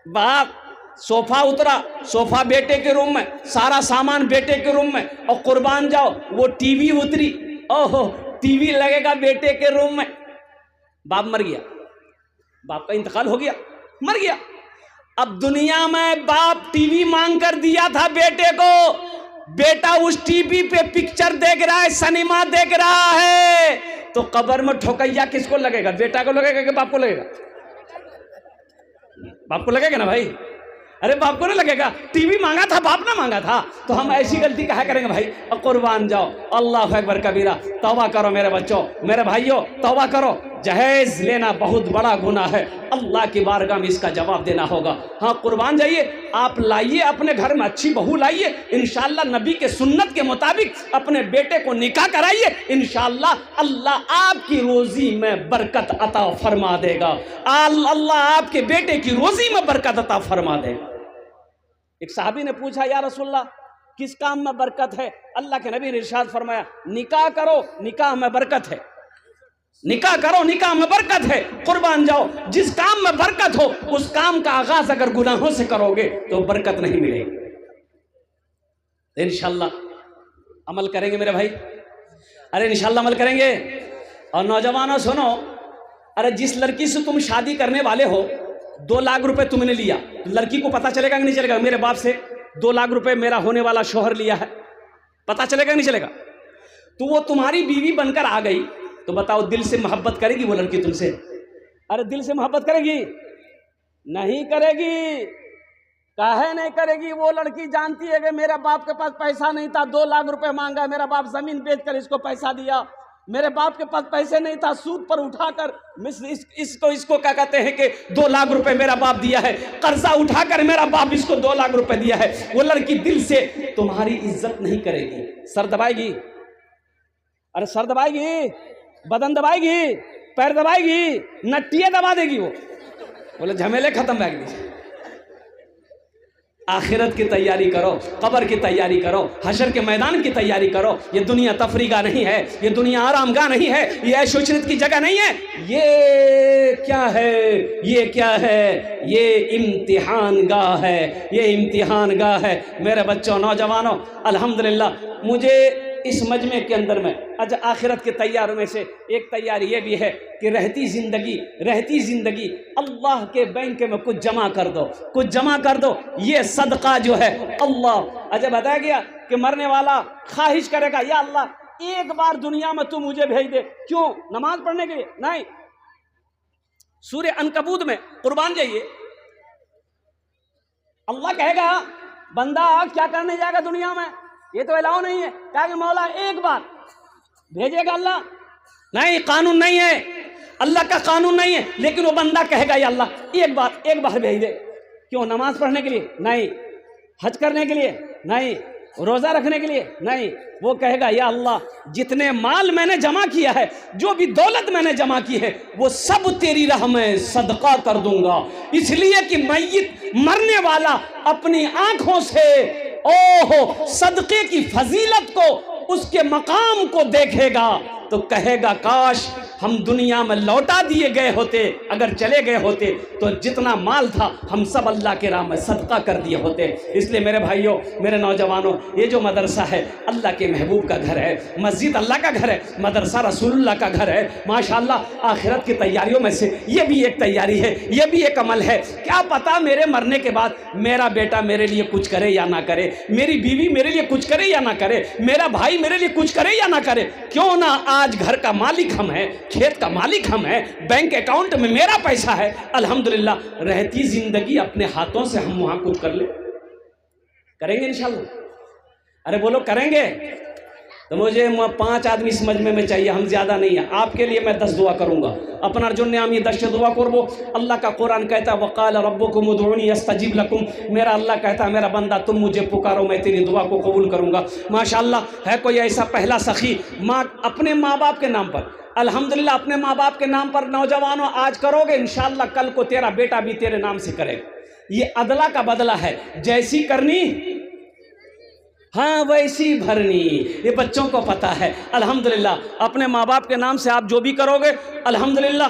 बाप। सोफा उतरा, सोफा बेटे के रूम में, सारा सामान बेटे के रूम में। और कुर्बान जाओ, वो टीवी उतरी, ओहो, टीवी लगेगा बेटे के रूम में। बाप मर गया, बाप का इंतकाल हो गया, मर गया। अब दुनिया में बाप टीवी मांग कर दिया था बेटे को, बेटा उस टीवी पे पिक्चर देख रहा है, सिनेमा देख रहा है, तो कब्र में ठोकैया किसको लगेगा? बेटा को लगेगा कि बाप को लगेगा? बाप को लगेगा ना भाई। अरे बाप को नहीं लगेगा, टीवी मांगा था, बाप ना मांगा था। तो हम ऐसी गलती कहा करेंगे भाई? और कुर्बान जाओ, अल्लाह अकबर कबीरा। तौबा करो मेरे बच्चों, मेरे भाइयों, तौबा करो। जहेज लेना बहुत बड़ा गुनाह है, अल्लाह की बारगाह में इसका जवाब देना होगा। हाँ, कुर्बान जाइए, आप लाइए अपने घर में अच्छी बहू लाइए, इंशाअल्लाह नबी के सुन्नत के मुताबिक अपने बेटे को निकाह कराइए, इंशाअल्लाह अल्लाह आपकी रोजी में बरकत अता फरमा देगा। अल्लाह आपके बेटे की रोजी में बरकत अता फरमा देगा। एक साहबी ने पूछा, या रसूलल्लाह, किस काम में बरकत है? अल्लाह के नबी ने इरशाद फरमाया, निकाह करो, निकाह में बरकत है। निकाह करो, निकाह में बरकत है। कुर्बान जाओ, जिस काम में बरकत हो उस काम का आगाज अगर गुनाहों से करोगे तो बरकत नहीं मिलेगी। इंशाअल्लाह अमल करेंगे मेरे भाई, अरे इंशाअल्लाह अमल करेंगे। और नौजवानों सुनो, अरे जिस लड़की से तुम शादी करने वाले हो, 2 लाख रुपए तुमने लिया, लड़की को पता चलेगा कि नहीं चलेगा? मेरे बाप से 2 लाख रुपए मेरा होने वाला शोहर लिया है, पता चलेगा कि नहीं चलेगा? तो वो तुम्हारी बीवी बनकर आ गई, तो बताओ दिल से मोहब्बत करेगी वो लड़की तुमसे? अरे दिल से मोहब्बत करेगी? नहीं करेगी। काहे नहीं करेगी? वो लड़की जानती है कि मेरे बाप के पास पैसा नहीं था, 2 लाख रुपए मांगा, मेरा बाप जमीन बेचकर इसको पैसा दिया, मेरे बाप के पास पैसे नहीं था, सूद पर उठाकर इसको क्या कहते हैं कि 2 लाख रुपए मेरा बाप दिया है, कर्जा उठाकर मेरा बाप इसको 2 लाख रुपए दिया है। वो लड़की दिल से तुम्हारी इज्जत नहीं करेगी, सर दबाएगी, अरे सर दबाएगी, बदन दबाएगी, पैर दबाएगी, नट्टियां दबा देगी। वो बोले झमेले खत्म बैग दीजिए। आखिरत की तैयारी करो, कब्र की तैयारी करो, हशर के मैदान की तैयारी करो। ये दुनिया तफरीगा नहीं है, ये दुनिया आरामगाह नहीं है, ये ऐशोशरत की जगह नहीं है। ये क्या है? ये क्या है? ये इम्तिहान गाह है, ये इम्तिहान गाह है। मेरे बच्चों, नौजवानों, अल्हम्दुलिल्लाह मुझे इस मजमे के अंदर में अच्छा आखिरत की तैयारियों में से एक तैयारी ये भी है कि रहती ज़िंदगी अल्लाह के बैंक में कुछ जमा कर दो, कुछ जमा कर दो। ये सदका जो है अल्लाह, अच्छा बताया गया कि मरने वाला ख्वाहिश करेगा, या अल्लाह एक बार दुनिया में तू मुझे भेज दे। क्यों? नमाज पढ़ने के लिए नहीं। सूरह अनकबूत में कुर्बान जाइए, अल्लाह कहेगा बंदा क्या करने जाएगा दुनिया में? ये तो अलाउ नहीं है। क्या कि मौला एक बार भेजेगा अल्लाह? नहीं, कानून नहीं है, अल्लाह का कानून नहीं है। लेकिन वो बंदा कहेगा या अल्लाह एक बार भेज दे। क्यों? नमाज पढ़ने के लिए नहीं, हज करने के लिए नहीं, रोज़ा रखने के लिए नहीं। वो कहेगा या अल्लाह जितने माल मैंने जमा किया है, जो भी दौलत मैंने जमा की है, वो सब तेरी राह में सदका कर दूंगा। इसलिए कि मय्यत मरने वाला अपनी आंखों से ओहो सदके की फजीलत को, उसके मकाम को देखेगा तो कहेगा काश हम दुनिया में लौटा दिए गए होते, अगर चले गए होते तो जितना माल था हम सब अल्लाह के राह में सदका कर दिए होते। इसलिए मेरे भाइयों, मेरे नौजवानों, ये जो मदरसा है अल्लाह के महबूब का घर है, मस्जिद अल्लाह का घर है, मदरसा रसूलुल्लाह का घर है। माशाअल्लाह आखिरत की तैयारियों में से ये भी एक तैयारी है, ये भी एक अमल है। क्या पता मेरे मरने के बाद मेरा बेटा मेरे लिए कुछ करे या ना करे, मेरी बीवी मेरे लिए कुछ करे या ना करे, मेरा भाई मेरे लिए कुछ करे या ना करे। क्यों ना आज घर का मालिक हम हैं, खेत का मालिक हम हैं, बैंक अकाउंट में मेरा पैसा है, अल्हम्दुलिल्लाह रहती जिंदगी अपने हाथों से हम वहां कुछ कर ले, करेंगे इंशाल्लाह। अरे बोलो करेंगे। तो मुझे 5 आदमी इस मजमे में चाहिए, हम ज्यादा नहीं है। आपके लिए मैं 10 दुआ करूंगा, अपना अर्जुन आमी 10 दुआ करबो। अल्लाह का कुरान कहता है वक़ाल रब्बुकुम उदऊनी अस्तजीब लकुम, मेरा अल्लाह कहता है मेरा बंदा तुम मुझे पुकारो मैं तेरी दुआ को कबूल करूंगा। माशाअल्लाह है कोई ऐसा पहला सखी माँ अपने माँ बाप के नाम पर, अल्हम्दुलिल्लाह अपने माँ बाप के नाम पर नौजवानों आज करोगे, इंशाअल्लाह कल को तेरा बेटा भी तेरे नाम से करेगा। ये अदला का बदला है, जैसी करनी हाँ वैसी भरनी, ये बच्चों को पता है। अल्हम्दुलिल्लाह अपने माँ बाप के नाम से आप जो भी करोगे अल्हम्दुलिल्लाह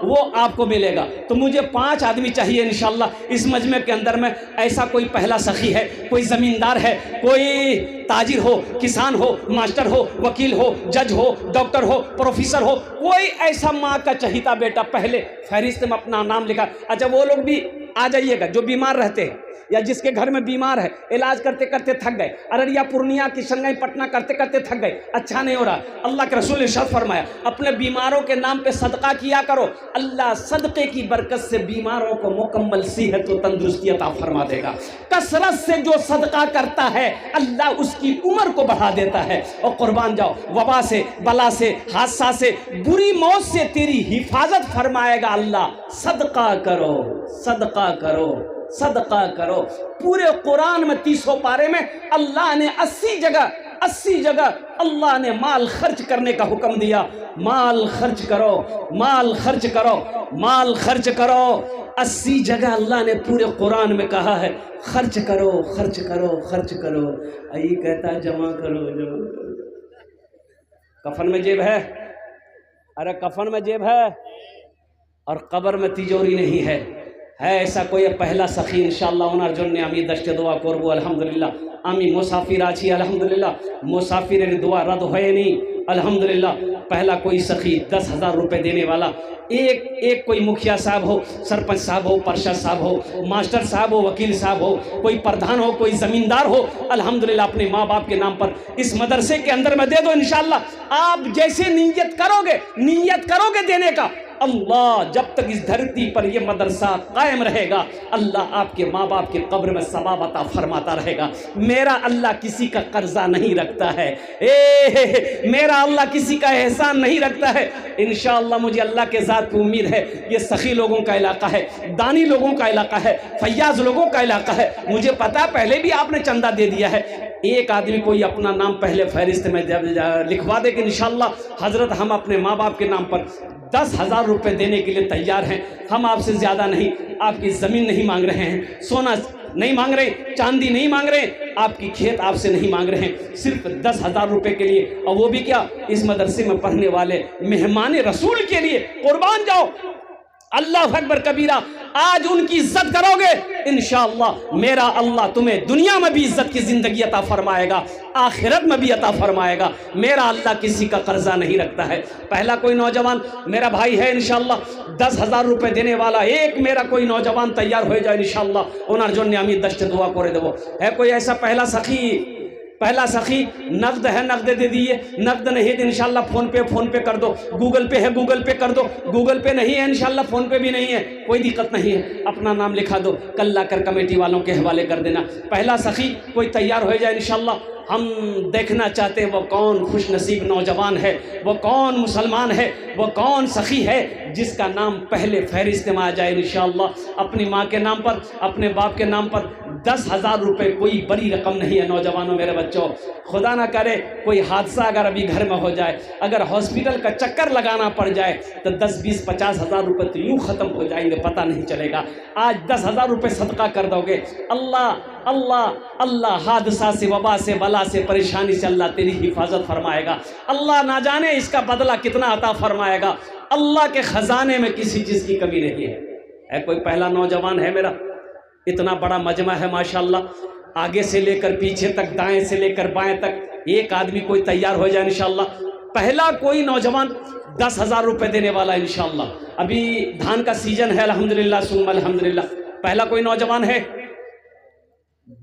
वो आपको मिलेगा। तो मुझे 5 आदमी चाहिए इंशाअल्लाह इस मजमे के अंदर में। ऐसा कोई पहला सखी है, कोई ज़मींदार है, कोई ताजिर हो, किसान हो, मास्टर हो, वकील हो, जज हो, डॉक्टर हो, प्रोफेसर हो, कोई ऐसा माँ का चहीता बेटा पहले फहरिस्त में अपना नाम लिखा। अच्छा वो लोग भी आ जाइएगा जो बीमार रहते हैं या जिसके घर में बीमार है, इलाज करते करते थक गए, अररिया पूर्णिया किशनगंज पटना करते करते थक गए, अच्छा नहीं हो रहा, अल्लाह के रसूल ने इरशाद फरमाया अपने बीमारों के नाम पे सदका किया करो, अल्लाह सदक़े की बरकत से बीमारों को मुकम्मल सेहत और तंदुरुस्ती अता फरमा देगा। कसरत से जो सदका करता है अल्लाह उसकी उम्र को बढ़ा देता है। और कुर्बान जाओ, वबा से, बला से, हादसा से, बुरी मौत से तेरी हिफाजत फरमाएगा अल्लाह। सदका करो, सदका करो, सदका करो। पूरे कुरान में 30 पारे में अल्लाह ने 80 जगह अल्लाह ने माल खर्च करने का हुक्म दिया। माल खर्च करो, माल खर्च करो, माल खर्च करो। 80 जगह अल्लाह ने पूरे कुरान में कहा है खर्च करो, खर्च करो, खर्च करो। आई कहता है जमा करो, जमा करो। कफन में जेब है, अरे कफन में जेब है और कब्र में तिजोरी नहीं है ऐसा कोई पहला सखी इंशाअल्लाह उनार जन्ने आमी दश्ते दुआ करबो। अल्हम्दुलिल्लाह आमी मुसाफिर आछी, अल्हम्दुलिल्लाह मुसाफिर दुआ रद्द होए नहीं। अल्हम्दुलिल्लाह पहला कोई सखी 10,000 रुपये देने वाला, एक कोई मुखिया साहब हो, सरपंच साहब हो, पार्षद साहब हो, मास्टर साहब हो, वकील साहब हो, कोई प्रधान हो, कोई ज़मींदार हो, अल्हम्दुलिल्लाह अपने माँ बाप के नाम पर इस मदरसे के अंदर में दे दो। इंशाअल्लाह आप जैसे नीयत करोगे देने का, अल्लाह जब तक इस धरती पर यह मदरसा कायम रहेगा, अल्लाह आपके माँ बाप के कब्र में सवाब अता फरमाता रहेगा। मेरा अल्लाह किसी का कर्जा नहीं रखता है, मेरा अल्लाह किसी का एहसान नहीं रखता है। इंशाअल्लाह मुझे अल्लाह के ज़ात की उम्मीद है, ये सखी लोगों का इलाका है, दानी लोगों का इलाका है, फैयाज लोगों का इलाका है। मुझे पता पहले भी आपने चंदा दे दिया है। एक आदमी कोई अपना नाम पहले फहरिस्त में लिखवा दे कि इंशाअल्लाह हज़रत हम अपने माँ बाप के नाम पर 10,000 रुपये देने के लिए तैयार हैं। हम आपसे ज़्यादा नहीं, आपकी ज़मीन नहीं मांग रहे हैं, सोना नहीं मांग रहे, चांदी नहीं मांग रहे, आपकी खेत आपसे नहीं मांग रहे हैं, सिर्फ 10,000 रुपये के लिए, और वो भी क्या, इस मदरसे में पढ़ने वाले मेहमान रसूल के लिए कुर्बान जाओ। अल्लाह अकबर कबीरा। आज उनकी इज्जत करोगे, इंशाअल्लाह मेरा अल्लाह तुम्हें दुनिया में भी इज्जत की जिंदगी अता फरमाएगा, आखिरत में भी अता फरमाएगा। मेरा अल्लाह किसी का कर्जा नहीं रखता है। पहला कोई नौजवान मेरा भाई है इंशाअल्लाह 10,000 रुपये देने वाला, एक मेरा कोई नौजवान तैयार हो जाए इंशाअल्लाह ओनार जो अमी दश्त दुआ करे देवो। है कोई ऐसा पहला सखी नकद है, नकद दे दिए, नकद नहीं तो इंशाल्लाह फ़ोन पे कर दो, गूगल पे है गूगल पे कर दो, गूगल पे नहीं है इंशाल्लाह फ़ोन पे भी नहीं है, कोई दिक्कत नहीं है, अपना नाम लिखा दो, कल लाकर कमेटी वालों के हवाले कर देना। पहला सखी कोई तैयार हो जाए इंशाल्लाह। हम देखना चाहते हैं वो कौन खुश नसीब नौजवान है, वो कौन मुसलमान है, वो कौन सखी है जिसका नाम पहले फहरिस्त में आ जाए इंशाअल्लाह। अपनी माँ के नाम पर, अपने बाप के नाम पर 10,000 रुपये कोई बड़ी रकम नहीं है नौजवानों मेरे बच्चों। खुदा ना करे कोई हादसा अगर अभी घर में हो जाए, अगर हॉस्पिटल का चक्कर लगाना पड़ जाए तो 10, 20, 50,000 रुपये तो यूँ ख़त्म हो जाएंगे, पता नहीं चलेगा। आज 10,000 रुपये सदका कर दोगे, अल्लाह अल्लाह अल्लाह हादसा से, वबा से, बला से, परेशानी से अल्लाह तेरी हिफाजत फरमाएगा। अल्लाह ना जाने इसका बदला कितना अता फरमाएगा। अल्लाह के ख़जाने में किसी चीज़ की कमी नहीं है। कोई पहला नौजवान है मेरा, इतना बड़ा मजमा है माशाअल्लाह, आगे से लेकर पीछे तक, दाएं से लेकर बाएं तक, एक आदमी कोई तैयार हो जाए इंशाअल्लाह। पहला कोई नौजवान 10,000 रुपये देने वाला इंशाअल्लाह। अभी धान का सीजन है अल्हम्दुलिल्लाह सुम्मा अल्हम्दुलिल्लाह। पहला कोई नौजवान है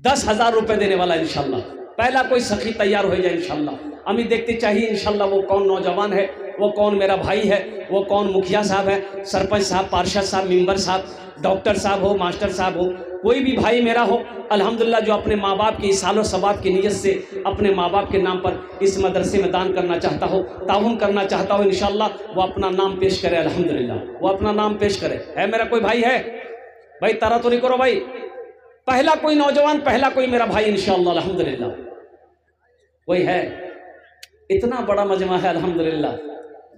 10,000 रुपये देने वाला इंशाअल्लाह। पहला कोई सखी तैयार हो जाए इंशाअल्लाह। हमें देखते चाहिए इंशाअल्लाह वो कौन नौजवान है, वो कौन मेरा भाई है, वो कौन मुखिया साहब है, सरपंच साहब, पार्षद साहब, मेंबर साहब, डॉक्टर साहब हो, मास्टर साहब हो, कोई भी भाई मेरा हो अल्हम्दुलिल्लाह, जो अपने माँ बाप की सालो सवाब की नीयत से अपने माँ बाप के नाम पर इस मदरसे में दान करना चाहता हो, ताउन करना चाहता हो इंशाअल्लाह, वो अपना नाम पेश करे अल्हम्दुलिल्लाह, वो अपना नाम पेश करे। है मेरा कोई भाई है भाई, तारा तो नहीं करो भाई। पहला कोई नौजवान, पहला कोई मेरा भाई इंशाअल्लाह अल्हम्दुलिल्लाह कोई है। इतना बड़ा मजमा है अल्हम्दुलिल्लाह।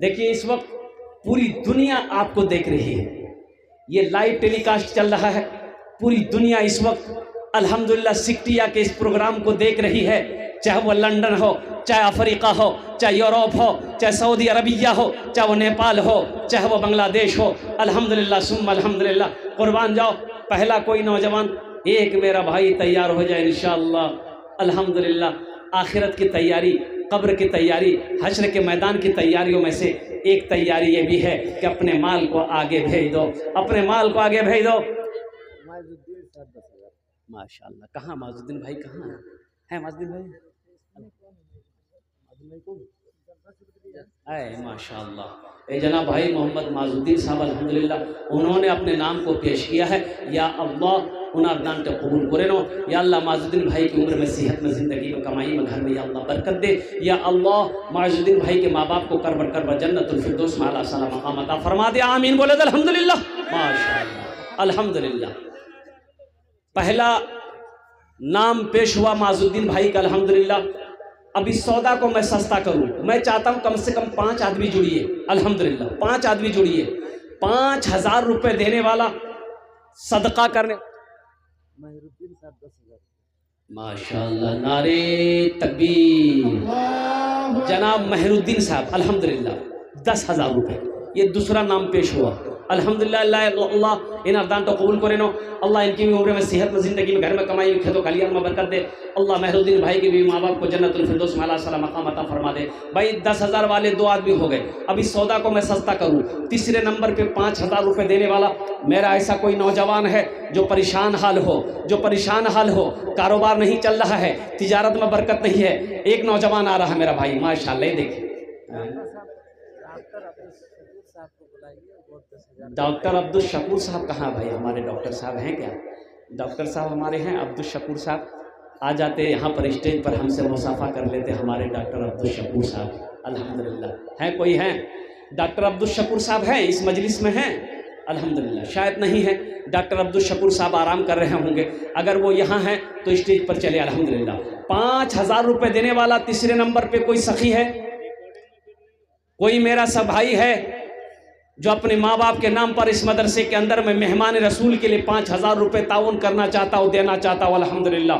देखिए इस वक्त पूरी दुनिया आपको देख रही है, ये लाइव टेलीकास्ट चल रहा है, पूरी दुनिया इस वक्त अल्हम्दुलिल्लाह सिक्टिया के इस प्रोग्राम को देख रही है, चाहे वो लंदन हो, चाहे अफ्रीका हो, चाहे यूरोप हो, चाहे सऊदी अरबिया हो, चाहे वो नेपाल हो, चाहे वो बांग्लादेश हो, अल्हम्दुलिल्लाह सुम्मा अल्हम्दुलिल्लाह। कुर्बान जाओ। पहला कोई नौजवान, एक मेरा भाई तैयार हो जाए इंशाअल्लाह अल्हम्दुलिल्लाह। आखिरत की तैयारी, कब्र की तैयारी, हश्र के मैदान की तैयारियों में से एक तैयारी ये भी है कि अपने माल को आगे भेज दो, अपने माल को आगे भेज दो। माशाअल्लाह। कहाँ माजुद्दीन भाई, कहाँ है माजुद्दीन भाई? है माशाअल्लाह। जनाब भाई मोहम्मद माजुद्दीन साहब अल्हम्दुलिल्लाह, उन्होंने अपने नाम को पेश किया है। या अल्लाह उनार दान के कबूल करे नो। या अल्लाह माजुद्दीन भाई की उम्र में, सेहत में, ज़िंदगी में, कमाई में, घर में या अल्लाह बरकत दे। या अल्लाह माजुद्दीन भाई के माँ बाप को करबर जन्नतुल फिरदौस में आला साला मकाम अता फरमा दे। आमीन बोले अल्हम्दुलिल्लाह माशाअल्लाह अल्हम्दुलिल्लाह। पहला नाम पेश हुआ माजुद्दीन भाई का अल्हम्दुलिल्लाह। अभी सौदा को मैं सस्ता करूं, मैं चाहता हूं कम से कम 5 आदमी जुड़िए अल्हम्दुलिल्लाह, 5 आदमी जुड़िए। 5,000 रुपये देने वाला सदका करने, महिरुद्दीन साहब 10,000 माशाअल्लाह, नारे तकबीर। जनाब महिरुद्दीन साहब अल्हम्दुलिल्लाह 10,000 रुपये। ये दूसरा नाम पेश हुआ अल्हम्दुलिल्लाह। अल्लाह इन अरदान तो कबूल करे नो। अल्लाह इनकी भी उम्र में, सेहत में, ज़िंदगी में, घर में, कमाई में, खेतों खलियान में बरकत दे। अल्लाह महरुद्दीन भाई के भी माँ बाप को जन्नतुल फिरदौस में आला साला मकाम अता फरमा दे। भाई 10,000 वाले 2 आदमी हो गए। अभी सौदा को मैं सस्ता करूँ, तीसरे नंबर पे 5,000 रुपये देने वाला मेरा ऐसा कोई नौजवान है जो परेशान हाल हो, जो परेशान हाल हो, कारोबार नहीं चल रहा है, तिजारत में बरकत नहीं है। एक नौजवान आ रहा है मेरा भाई माशाअल्लाह। देखिए डॉक्टर अब्दुल शकूर साहब कहाँ भाई? हमारे डॉक्टर साहब हैं क्या? डॉक्टर साहब हमारे हैं अब्दुल शकूर साहब, आ जाते यहाँ पर स्टेज पर हमसे मुसाफा कर लेते हमारे डॉक्टर अब्दुल शकूर साहब। अल्हम्दुलिल्लाह हैं, कोई हैं? डॉक्टर अब्दुल शकूर साहब हैं इस मजलिस में हैं? अल्हम्दुलिल्लाह। शायद नहीं है, डॉक्टर अब्दुल शकूर साहब आराम कर रहे होंगे। अगर वो यहाँ हैं तो स्टेज पर चले। अल्हम्दुलिल्लाह। 5,000 रुपये देने वाला तीसरे नंबर पे कोई सखी है? कोई मेरा सब भाई है जो अपने माँ बाप के नाम पर इस मदरसे के अंदर में मेहमान रसूल के लिए 5,000 रुपये ताउन करना चाहता हो, देना चाहता हो? अल्हम्दुलिल्लाह।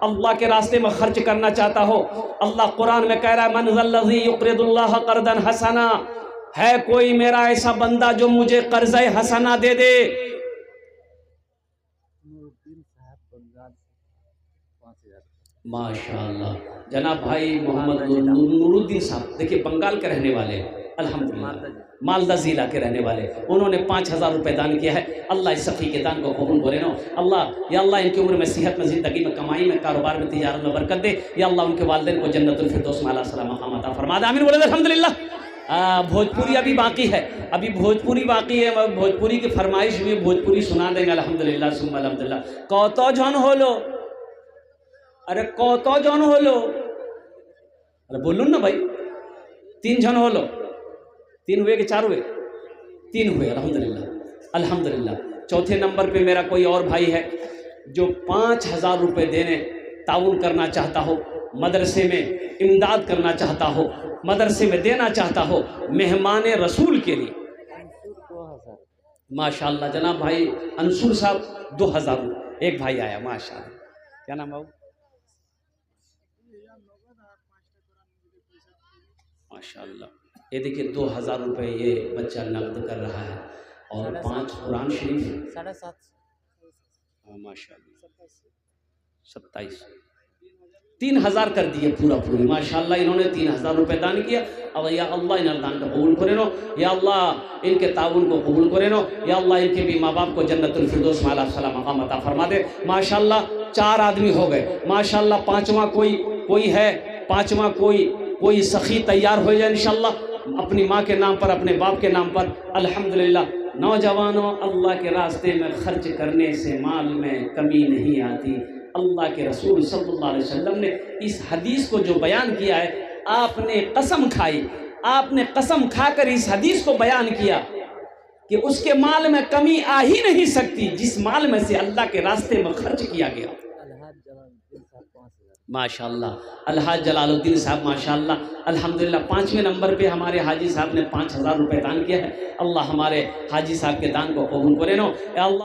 अल्लाह के रास्ते में खर्च करना चाहता हो? अल्लाह कुरान में कह रहा है मन ज़ल्लज़ी युक़रिदुल्लाह क़र्ज़न हसना, है कोई मेरा ऐसा बंदा जो मुझे कर्ज़े हसना दे दे? माशाअल्लाह। जनाब भाई मोहम्मद नूरुद्दीन साहब, देखिए बंगाल के रहने वाले हैं। अल्हम्दुलिल्लाह। मालदा ज़िला के रहने वाले, उन्होंने 5,000 रुपये दान किया है। अल्लाह इस सफ़ी के दान को कबूल करे ना। अल्लाह या अल्लाह इनकी उम्र में, सेहत में, ज़िंदगी में, कमाई में, कारोबार में, तिजारत में बरकत दे। या अल्लाह उनके वालिदैन को जन्नतुल फिरदौस में आला सलाम मक़ाम अता फरमा दे। आमीन बोले अल्हम्दुलिल्लाह। भोजपुरी अभी बाकी है, अभी भोजपुरी बाकी है। भोजपुरी की फरमाइश हुई, भोजपुरी सुना देंगे। अल्हम्दुलिल्लाह सुम्मा अल्हम्दुलिल्लाह। कौतो जन होलो, अरे कौतो जन होलो, अरे बोलूँ ना भाई, 3 जन होलो। 3 हुए कि 4 हुए? 3 हुए। अल्हम्दुलिल्लाह अल्हम्दुलिल्लाह। चौथे नंबर पे मेरा कोई और भाई है जो 5,000 रुपये देने ताउन करना चाहता हो, मदरसे में इमदाद करना चाहता हो, मदरसे में देना चाहता हो मेहमान रसूल के लिए। माशाअल्लाह। जनाब भाई अंसुर साहब 2,000। एक भाई आया माशाअल्लाह, क्या नाम है? माशाअल्लाह। ये देखिए 2,000 रुपये ये बच्चा नकद कर रहा है और 5 कुरान शरीफ 7.5 माशाअल्लाह 27 3,000 कर दिए पूरा पूरी। माशाअल्लाह इन्होंने 3,000 रुपये दान किया। अब या अल्लाह इन दान को कबूल करे नो, या अल्लाह इनके ताउन को कबूल करे नो, या अल्लाह इनके भी माँ बाप को जन्नतुल फिरदौस में आला सलाम मक़ाम अता फरमा दे। माशाअल्लाह 4 आदमी हो गए। माशाअल्लाह 5वां कोई है, 5वां कोई सखी तैयार हो जाए इंशाअल्लाह अपनी माँ के नाम पर, अपने बाप के नाम पर। अल्हम्दुलिल्लाह। नौजवानों, अल्लाह के रास्ते में खर्च करने से माल में कमी नहीं आती। अल्लाह के रसूल सल्लल्लाहु अलैहि वसल्लम ने इस हदीस को जो बयान किया है, आपने कसम खाई, आपने कसम खाकर इस हदीस को बयान किया कि उसके माल में कमी आ ही नहीं सकती जिस माल में से अल्लाह के रास्ते में खर्च किया गया। माशाअल्लाह। अलहाज जलालुद्दीन साहब माशाअल्लाह। अल्हम्दुलिल्लाह 5वें नंबर पे हमारे हाजी साहब ने 5,000 रुपये दान किया है। अल्लाह हमारे हाजी साहब के दान को कबूल करे नो। अल्लाह